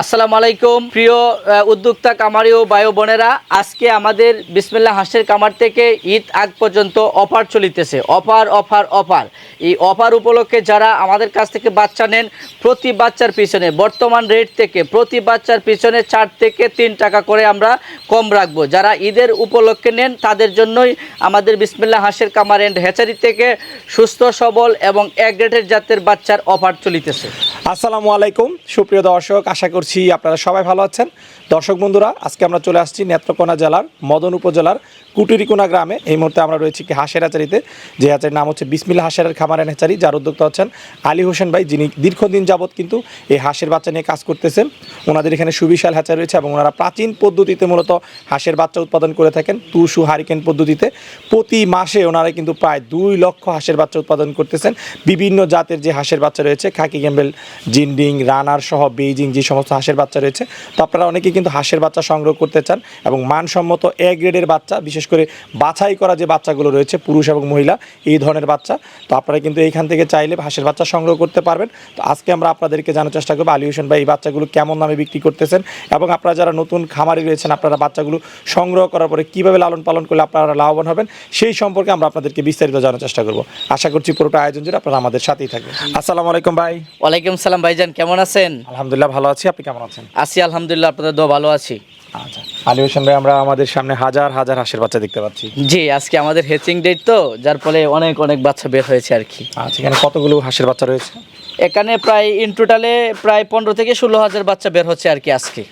আসসালামু আলাইকুম প্রিয় উদ্যোক্তা কামারি ও ভাই বোনেরা, আজকে আমাদের বিসমিল্লাহ হাঁসের কামার থেকে ঈদ আগ পর্যন্ত অফার চলিতেছে। অফার এই অফার উপলক্ষে যারা আমাদের কাছ থেকে বাচ্চা নেন, প্রতি বাচ্চার পিছনে বর্তমান রেট থেকে প্রতি বাচ্চার পিছনে 4 থেকে 3 টাকা করে আমরা কম রাখবো। যারা ঈদের উপলক্ষে নেন তাদের জন্যই আমাদের বিসমিল্লাহ হাঁসের কামার এন্ড হ্যাচারি থেকে সুস্থ সবল এবং এক গ্রেডের জাতের বাচ্চার অফার চলিতেছে। আসসালামু আলাইকুম সুপ্রিয় দর্শক, আশা করছি আপনারা সবাই ভালো আছেন। দর্শক বন্ধুরা, আজকে আমরা চলে আসছি নেত্রকোনা জেলার মদন উপজেলার কুটিরিকোনা গ্রামে। এই মুহূর্তে আমরা রয়েছি কি হাঁসের হ্যাচারিতে, যে হ্যাচারির নাম হচ্ছে বিসমিল্লাহ হাঁসের খামার এন্ড হ্যাচারি, যার উদ্যোক্তা হচ্ছেন আলী হোসেন ভাই, যিনি দীর্ঘদিন যাবৎ কিন্তু এই হাঁসের বাচ্চা নিয়ে কাজ করতেছেন। ওনাদের এখানে সুবিশাল হ্যাচারি রয়েছে এবং ওনারা প্রাচীন পদ্ধতিতে মূলত হাঁসের বাচ্চা উৎপাদন করে থাকেন, তুষু হারিকেন পদ্ধতিতে। প্রতি মাসে ওনারা কিন্তু প্রায় 2 লক্ষ হাঁসের বাচ্চা উৎপাদন করতেছেন। বিভিন্ন জাতের যে হাঁসের বাচ্চা রয়েছে, খাকি ক্যাম্বেল, জিন্ডিং, রানার সহ বেইজিং যে সমস্ত হাঁসের বাচ্চা রয়েছে, তো আপনারা অনেকেই কিন্তু হাঁসের বাচ্চা সংগ্রহ করতে চান এবং মানসম্মত এ গ্রেডের বাচ্চা, বিশেষ করে বাছাই করা যে বাচ্চাগুলো রয়েছে পুরুষ এবং মহিলা এই ধরনের বাচ্চা, তো আপনারা কিন্তু এইখান থেকে চাইলে হাঁসের বাচ্চা সংগ্রহ করতে পারবেন। তো আজকে আমরা আপনাদেরকে জানার চেষ্টা করবো আলী হোসেন ভাই এই বাচ্চাগুলো কেমন দামে বিক্রি করতেছেন এবং আপনারা যারা নতুন খামারি রয়েছেন আপনারা বাচ্চাগুলো সংগ্রহ করার পরে কীভাবে লালন পালন করলে আপনারা লাভবান হবেন সেই সম্পর্কে আমরা আপনাদেরকে বিস্তারিত জানার চেষ্টা করবো। আশা করছি পুরোটা আয়োজন জুড়ে আপনারা আমাদের সাথেই থাকবেন। আসসালামু আলাইকুম ভাই। ওয়ালাইকুম সালাম ভাইজান, কেমন আছেন? আলহামদুলিল্লাহ ভালো আছি, আপনি কেমন আছেন? আছি আলহামদুলিল্লাহ, আপনাদের দোয়া ভালো আছি। আচ্ছা আলী হোসেন ভাই, আমরা আমাদের সামনে হাজার হাজার হাঁসের বাচ্চা দেখতে পাচ্ছি। জি, আজকে আমাদের হ্যাচিং ডেট, তো যার ফলে অনেক বাচ্চা বের হয়েছে আর কি। আচ্ছা, এখানে কতগুলো হাঁসের বাচ্চা রয়েছে? এখানে প্রায় ইন টোটালে প্রায় 15 থেকে 16 হাজার বাচ্চা বের হচ্ছে আর কি আজকে।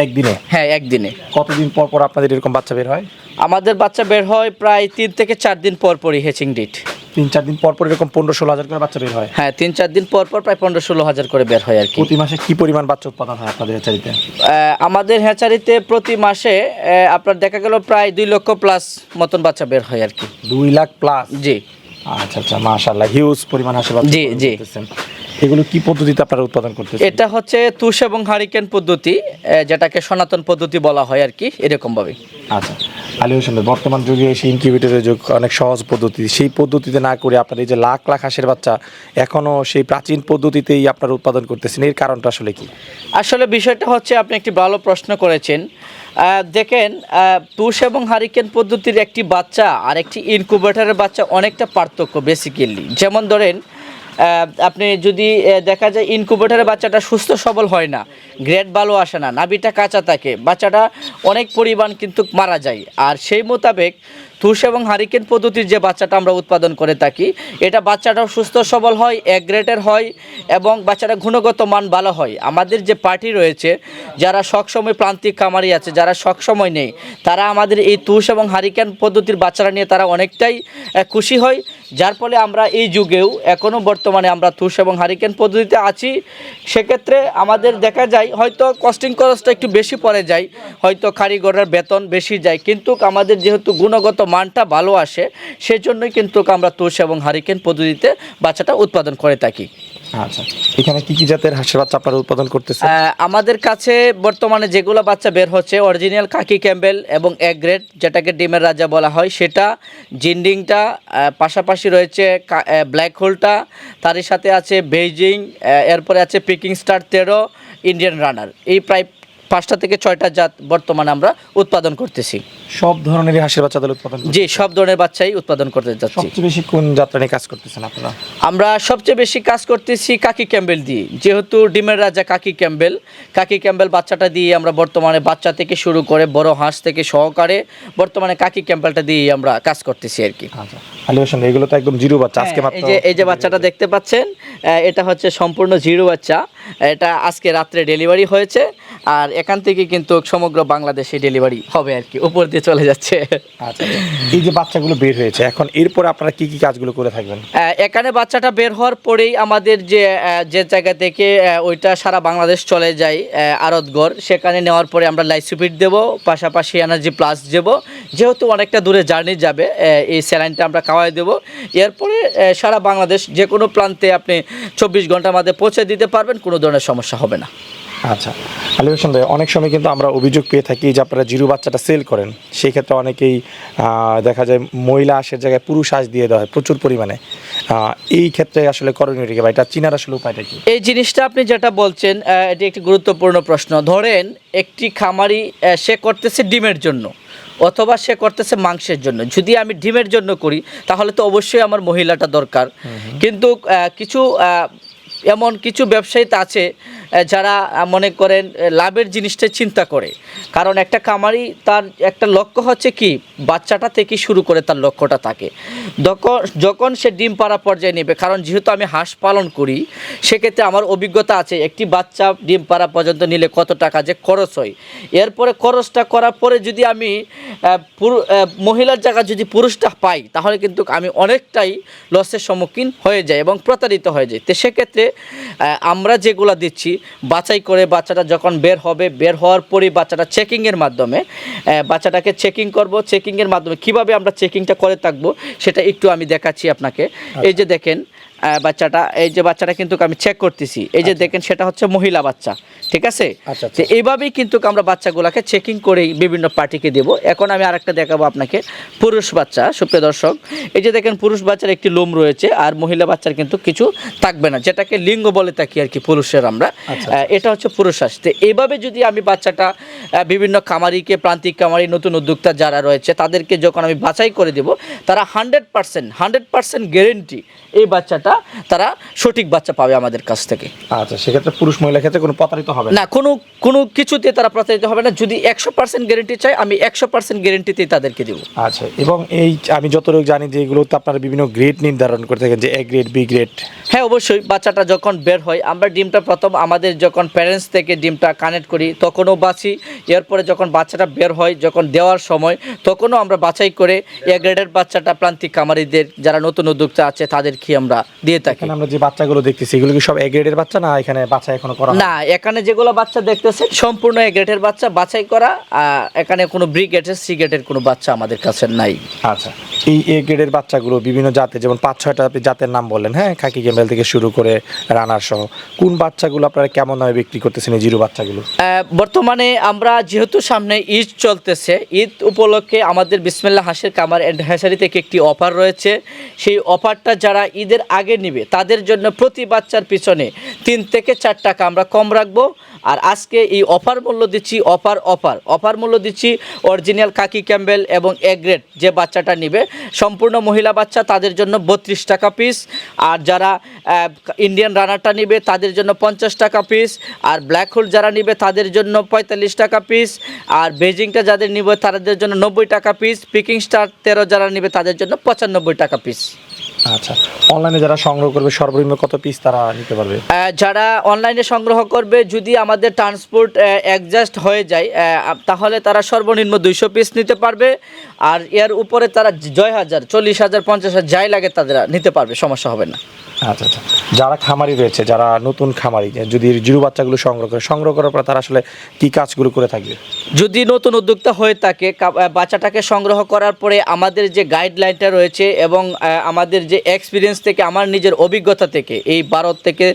একদিনে? হ্যাঁ, একদিনে। কতদিন পর পর আপনাদের এরকম বাচ্চা বের হয়? আমাদের বাচ্চা বের হয় প্রায় 3 থেকে 4 দিন পর পরই হ্যাচিং ডেট। 3-4 দিন পর পর এরকম 15-16 হাজার করে বাচ্চা বের হয়? হ্যাঁ, 3-4 দিন পর পর প্রায় 15-16 হাজার করে বের হয় আর কি। প্রতি মাসে কি পরিমাণ বাচ্চা উৎপাদন হয় আপনাদের হ্যাচারিতে? আমাদের হ্যাচারিতে প্রতি মাসে আপনার দেখা গেল প্রায় 2 লক্ষ প্লাস মতন বাচ্চা বের হয় আর কি। 2 লাখ প্লাস? জি। আচ্ছা মাশাআল্লাহ, হিউজ পরিমাণ হাঁসের বাচ্চা। জি। এগুলো কি পদ্ধতিতে আপনারা উৎপাদন করতেছেন? এটা হচ্ছে তুষ এবং হারিকেন পদ্ধতি, যেটাকে সনাতন পদ্ধতি বলা হয় আর কি, এরকম ভাবে। আচ্ছা আলী হোসেন, বর্তমান যুগে এসে ইনকিউবেটরের যুগ, অনেক সহজ পদ্ধতি, সেই পদ্ধতিতে না করে আপনারা এই যে লাখ লাখ হাঁসের বাচ্চা এখনও সেই প্রাচীন পদ্ধতিতেই আপনারা উৎপাদন করতেছেন, এর কারণটা আসলে কি? আসলে বিষয়টা হচ্ছে, আপনি একটি ভালো প্রশ্ন করেছেন। দেখেন, তুষ এবং হারিকেন পদ্ধতির একটি বাচ্চা আর একটি ইনকিউবেটরের বাচ্চা অনেকটা পার্থক্য বেসিক্যালি। যেমন ধরেন, আপনি যদি দেখা যায় ইনকিউবেটরের বাচ্চাটা সুস্থ সবল হয় না, গ্রেড ভালো আসে না, নাভিটা কাঁচা থাকে, বাচ্চাটা অনেক পরিমাণ কিন্তু মারা যায়। আর সেই মোতাবেক তুষ এবং হারিকেন পদ্ধতির যে বাচ্চাটা আমরা উৎপাদন করে থাকি, এটা বাচ্চাটাও সুস্থ সবল হয়, এক গ্রেডের হয় এবং বাচ্চাটা গুণগত মান ভালো হয়। আমাদের যে পার্টি রয়েছে, যারা সবসময় প্রান্তিক খামারি আছে, যারা সবসময় নেই, তারা আমাদের এই তুষ এবং হারিকেন পদ্ধতির বাচ্চারা নিয়ে তারা অনেকটাই খুশি হয়। যার ফলে আমরা এই যুগেও এখনও বর্তমানে আমরা তুষ এবং হারিকেন পদ্ধতিতে আছি। সেক্ষেত্রে আমাদের দেখা যায় হয়তো কস্টিং খরচটা একটু বেশি পড়ে যায়, হয়তো কারিগরের বেতন বেশি যায়, কিন্তু আমাদের যেহেতু গুণগত মানটা ভালো আসে, সেজন্যই কিন্তু আমরা তুষ এবং হারিকেন পদ্ধতিতে বাচ্চাটা উৎপাদন করে থাকি। আচ্ছা, এখানে কি জাতের হাঁসের বাচ্চা আপনারা উৎপাদন করতেছেন? আমাদের কাছে বর্তমানে যেগুলো বাচ্চা বের হচ্ছে, অরিজিনাল খাকি ক্যাম্বেল এবং এক গ্রেড, যেটাকে ডিমের রাজা বলা হয় সেটা, জিন্ডিংটা, পাশাপাশি রয়েছে ব্ল্যাক হোলটা, তারই সাথে আছে বেইজিং, এরপরে আছে পিকিং স্টার 13, ইন্ডিয়ান রানার। এই প্রায় 5টা থেকে 6টা জাত বর্তমানে আমরা উৎপাদন করতেছি। সব ধরনের হাঁসের বাচ্চা উৎপাদন? জি, সব ধরনের বাচ্চাই উৎপাদন করতে যাচ্ছি। সবচেয়ে বেশি কোন জাতটা নিয়ে কাজ করতেছেন আপনারা? আমরা সবচেয়ে বেশি কাজ করতেছি কাকি ক্যাম্বেল দিয়ে, যেহেতু ডিমের রাজা কাকি ক্যাম্বেল বাচ্চাটা দিয়ে আমরা বর্তমানে বাচ্চা থেকে শুরু করে বড় হাঁস থেকে সহকারে বর্তমানে কাকি ক্যাম্বেলটা দিয়ে আমরা কাজ করতেছি আর কি। আচ্ছা আলী হোসেন, এগুলো তো একদম জিরো বাচ্চা। আজকে মাত্র এই যে বাচ্চাটা দেখতে পাচ্ছেন, এটা হচ্ছে সম্পূর্ণ জিরো বাচ্চা। এটা আজকে রাত্রে ডেলিভারি হয়েছে, আর এখান থেকে কিন্তু সমগ্র বাংলাদেশে ডেলিভারি হবে আর কি, উপর দিয়ে চলে যাচ্ছে। আচ্ছা, এই যে বাচ্চাগুলো বের হয়েছে, এখন এরপরে আপনারা কি কাজগুলো করে থাকবেন? এখানে বাচ্চাটা বের হওয়ার পরেই আমাদের যে জায়গা থেকে ওইটা সারা বাংলাদেশ চলে যায় আড়তগড়, সেখানে নেওয়ার পরে আমরা লাইসোফিট দেবো, পাশাপাশি এনার্জি প্লাস দেবো। যেহেতু অনেকটা দূরে জার্নি যাবে, এই স্যালাইনটা আমরা খাওয়াই দেবো। এরপরে সারা বাংলাদেশ যে কোনো প্রান্তে আপনি 24 ঘন্টার মধ্যে পৌঁছে দিতে পারবেন, কোনো ধরনের সমস্যা হবে না। আচ্ছা, আলী হোসেন ভাই, অনেক সময় কিন্তু আমরা অভিযোগ পেয়ে থাকি যে আপনারা জিরো বাচ্চাটা সেল করেন, সেই ক্ষেত্রে অনেকেই দেখা যায় মহিলা হাঁসের জায়গায় পুরুষ হাঁস দিয়ে দেওয়া হয় প্রচুর পরিমাণে। এই ক্ষেত্রে আসলে করণীয় কি, বা এটা চিনার আসলে উপায়টা কি? এই জিনিসটা আপনি যেটা বলছেন এটি একটি গুরুত্বপূর্ণ প্রশ্ন। ধরেন একটি খামারি সে করতেছে ডিমের জন্য অথবা সে করতেছে মাংসের জন্য। যদি আমি ডিমের জন্য করি তাহলে তো অবশ্যই আমার মহিলাটা দরকার। কিন্তু কিছু এমন কিছু ব্যবসায়ীতে আছে যারা মনে করেন লাভের জিনিসটা চিন্তা করে। কারণ একটা খামারি তার একটা লক্ষ্য হচ্ছে কি, বাচ্চাটা থেকে শুরু করে তার লক্ষ্যটা থাকে। যখন সে ডিম পাড়া পর্যায়ে নেবে, কারণ যেহেতু আমি হাঁস পালন করি সেক্ষেত্রে আমার অভিজ্ঞতা আছে একটি বাচ্চা ডিম পাড়া পর্যন্ত নিলে কত টাকা যে খরচ হয়। এরপরে খরচটা করার পরে যদি আমি মহিলার জায়গা যদি পুরুষটা পাই তাহলে কিন্তু আমি অনেকটাই লসের সম্মুখীন হয়ে যাই এবং প্রতারিত হয়ে যাই। তো সেক্ষেত্রে আমরা যেগুলো দিচ্ছি বাছাই করে বাচ্চাটা যখন বের হবে, বের হওয়ার পরেই বাচ্চাটা চেকিংয়ের মাধ্যমে বাচ্চাটাকে চেকিং করব। চেকিংয়ের মাধ্যমে কিভাবে আমরা চেকিংটা করে থাকবো সেটা একটু আমি দেখাচ্ছি আপনাকে। এই যে দেখেন বাচ্চাটা, এই যে বাচ্চাটা কিন্তু আমি চেক করতেছি, এই যে দেখেন সেটা হচ্ছে মহিলা বাচ্চা, ঠিক আছে। তো এইভাবেই কিন্তু আমরা বাচ্চাগুলোকে চেকিং করেই বিভিন্ন পার্টিকে দেব। এখন আমি আরেকটা দেখাবো আপনাকে পুরুষ বাচ্চা। সুপ্রিয় দর্শক, এই যে দেখেন পুরুষ বাচ্চার একটি লোম রয়েছে আর মহিলা বাচ্চার কিন্তু কিছু থাকবে না, যেটাকে লিঙ্গ বলে থাকি আর কি পুরুষের আমরা। এটা হচ্ছে পুরুষ হাঁস। তো এইভাবে যদি আমি বাচ্চাটা বিভিন্ন খামারিকে, প্রান্তিক খামারি, নতুন উদ্যোক্তা যারা রয়েছে তাদেরকে যখন আমি বাছাই করে দেব, তারা 100% গ্যারেন্টি এই বাচ্চাটা তারা সঠিক বাচ্চা পাবে আমাদের কাছ থেকে। আচ্ছা, সেক্ষেত্রে পুরুষ মহিলা ক্ষেত্রে কোনো প্রতারিত হবে না, কোনো কিছুতে তারা প্রতারিত হবে না। যদি 100% গ্যারেন্টি চাই, আমি 100% গ্যারেন্টিতেই তাদেরকে দেবো। আচ্ছা, এবং এই আমি যতটুকু জানি যে এগুলোতে আপনারা বিভিন্ন গ্রেড নির্ধারণ করে থাকেন, যে এ গ্রেড, বি গ্রেড। হ্যাঁ, অবশ্যই। বাচ্চাটা যখন বের হয় আমরা ডিমটা প্রথম আমাদের যখন প্যারেন্টস থেকে ডিমটা কানেক্ট করি তখনও বাছি। এরপরে যখন বাচ্চাটা বের হয়, যখন দেওয়ার সময় তখনও আমরা বাছাই করে এ গ্রেডের বাচ্চাটা প্রান্তিক খামারিদের যারা নতুন উদ্যোক্তা আছে তাদেরকে আমরা দিয়ে থাকি। আমরা যে বাচ্চাগুলো দেখতেছি এগুলো কি সব এ গ্রেডের বাচ্চা, না এখানে বাচ্চা এখনো করা? না, এখানে যেগুলো বাচ্চা দেখতেছেন সম্পূর্ণ এ গ্রেডের বাচ্চা বাছাই করা। এখানে কোনো বি গ্রেডের, সি গ্রেডের কোনো বাচ্চা আমাদের কাছে নাই। আচ্ছা, এই এ গ্রেডের বাচ্চাগুলো বিভিন্ন জাতের, যেমন 5-6টা জাতের নাম বললেন, হ্যাঁ, খাকি ক্যামেল থেকে শুরু করে রানার সহ, কোন বাচ্চাগুলো আপনারা কেমন দামে বিক্রি করতেছেন এই জিরো বাচ্চাগুলো? বর্তমানে আমরা যেহেতু সামনে ঈদ চলতেছে, ঈদ উপলক্ষে আমাদের বিসমিল্লাহ হাঁসের খামার অ্যান্ড হ্যাচারি থেকে একটি অফার রয়েছে। সেই অফারটা যারা ঈদের আগে নেবে তাদের জন্য প্রতি বাচ্চার পিছনে 3 থেকে 4 টাকা আমরা কম রাখবো। আর আজকে এই অফার মূল্য দিচ্ছি, অফার মূল্য দিচ্ছি অরিজিনাল খাকি ক্যাম্বেল এবং এ গ্রেড যে বাচ্চাটা নেবে সম্পূর্ণ মহিলা বাচ্চা তাদের জন্য 32 টাকা পিস। আর যারা ইন্ডিয়ান রানারটা নেবে তাদের জন্য 50 টাকা পিস। আর ব্ল্যাক হোল যারা নেবে তাদের জন্য 45 টাকা পিস। আর বেজিংটা যাদের নেবে তাদের জন্য 90 টাকা পিস। পিকিং স্টার 13 যারা নেবে তাদের জন্য 95 টাকা পিস। আচ্ছা, অনলাইনে যারা সংগ্রহ করবে সর্বনিম্ন কত পিস তারা নিতে পারবে? যারা অনলাইনে সংগ্রহ করবে, যদি আমাদের ট্রান্সপোর্ট অ্যাডজাস্ট হয়ে যায় তাহলে তারা সর্বনিম্ন 200 পিস নিতে পারবে। আর এর উপরে তারা 10,000, 40,000, 50,000 যাই লাগে তারা নিতে পারবে, সমস্যা হবে না। আচ্ছা, যারা খামারি রয়েছে, যারা নতুন খামারি, যদি জিরো বাচ্চাগুলো সংগ্রহ করার পর তারা আসলে কি কাজগুলো করে থাকবে? যদি নতুন উদ্যোক্তা হয়ে থাকে, বাচ্চাটাকে সংগ্রহ করার পরে আমাদের যে গাইডলাইনটা রয়েছে এবং আমাদের যে এক্সপিরিয়েন্স থেকে, আমার নিজের অভিজ্ঞতা থেকে, এই 12 থেকে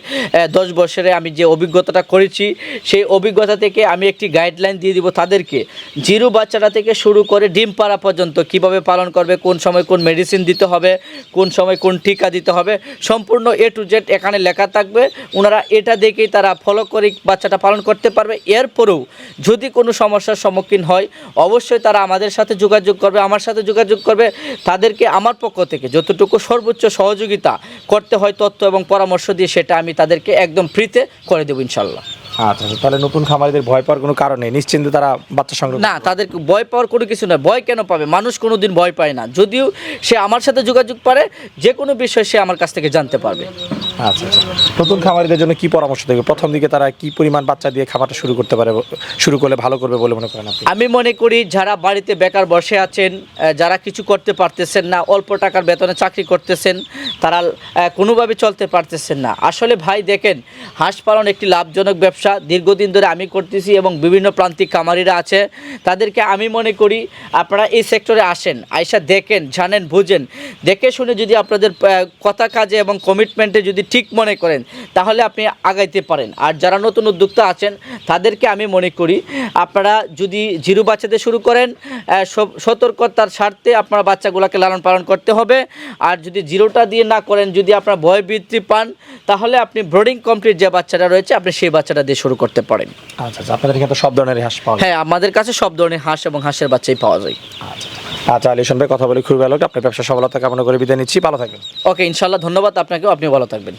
10 বছরে আমি যে অভিজ্ঞতাটা করেছি সেই অভিজ্ঞতা থেকে আমি একটি গাইডলাইন দিয়ে দিব তাদেরকে। জিরো বাচ্চাটা থেকে শুরু করে ডিম পাড়া পর্যন্ত কিভাবে পালন করবে, কোন সময় কোন মেডিসিন দিতে হবে, কোন সময় কোন টিকা দিতে হবে, সম্পূর্ণ A to Z এখানে লেখা থাকবে। ওনারা এটা দেখেই তারা ফলো করে বাচ্চাটা পালন করতে পারবে। এরপরেও যদি কোনো সমস্যার সম্মুখীন হয় অবশ্যই তারা আমাদের সাথে যোগাযোগ করবে, আমার সাথে যোগাযোগ করবে। তাদেরকে আমার পক্ষ থেকে যতটুকু সর্বোচ্চ সহযোগিতা করতে হয় তথ্য এবং পরামর্শ দিয়ে সেটা আমি তাদেরকে একদম ফ্রিতে করে দেবো ইনশাল্লাহ। আচ্ছা, তাহলে নতুন খামারিদের ভয় পাওয়ার কোনো কারণ নেই, নিশ্চিন্তে তারা বাচ্চা সংগ্রহ। না, তাদেরকে ভয় পাওয়ার কোনো কিছু নয়। ভয় কেন পাবে? মানুষ কোনো দিন ভয় পায় না। যদিও সে আমার সাথে যোগাযোগ পারে, যে কোনো বিষয় সে আমার কাছ থেকে জানতে পারবে। আচ্ছা, নতুন খামারিদের জন্য কি পরামর্শ দেবে? প্রথম দিকে তারা কি পরিমাণ বাচ্চা দিয়ে খামারটা শুরু করলে ভালো করবে বলে মনে করেন আপনি? আমি মনে করি যারা বাড়িতে বেকার বসে আছেন, যারা কিছু করতে পারতেছেন না, অল্প টাকার বেতনে চাকরি করতেছেন, তারা কোনোভাবে চলতে পারতেছেন না। আসলে ভাই দেখেন, হাঁস পালন একটি লাভজনক ব্যবসা, দীর্ঘদিন ধরে আমি করতেছি এবং বিভিন্ন প্রান্তিক খামারিরা আছে, তাদেরকে আমি মনে করি আপনারা এই সেক্টরে আসেন, আইসা দেখেন, জানেন, বুঝেন, দেখে শুনে যদি আপনাদের কথা কাজে এবং কমিটমেন্টে যদি ঠিক মনে করেন তাহলে আপনি আগাইতে পারেন। আর যারা নতুন উদ্যোক্তা আছেন তাদেরকে আমি মনে করি আপনারা যদি জিরো বাচ্চাতে শুরু করেন, সতর্কতার স্বার্থে আপনার বাচ্চাগুলোকে লালন পালন করতে হবে। আর যদি জিরোটা দিয়ে না করেন, যদি আপনার ভয়ভীতি পান, তাহলে আপনি ব্রোডিং কমপ্লিট যে বাচ্চাটা রয়েছে আপনি সেই বাচ্চাটা দিয়ে শুরু করতে পারেন। আচ্ছা আচ্ছা, আপনাদের এখানে তো সব ধরনের হাঁস পাওয়া যায়? হ্যাঁ, আমাদের কাছে সব ধরনের হাঁস এবং হাঁসের বাচ্চাই পাওয়া যায়। আচ্ছা আচ্ছা, লিশন ভাই কথা বলে খুবই ভালো লাগলো। আপনার ব্যবসা সফলতা কামনা করে বিদায় নিচ্ছি, ভালো থাকবেন। ওকে, ইনশাল্লাহ, ধন্যবাদ আপনাকেও, আপনি ভালো থাকবেন।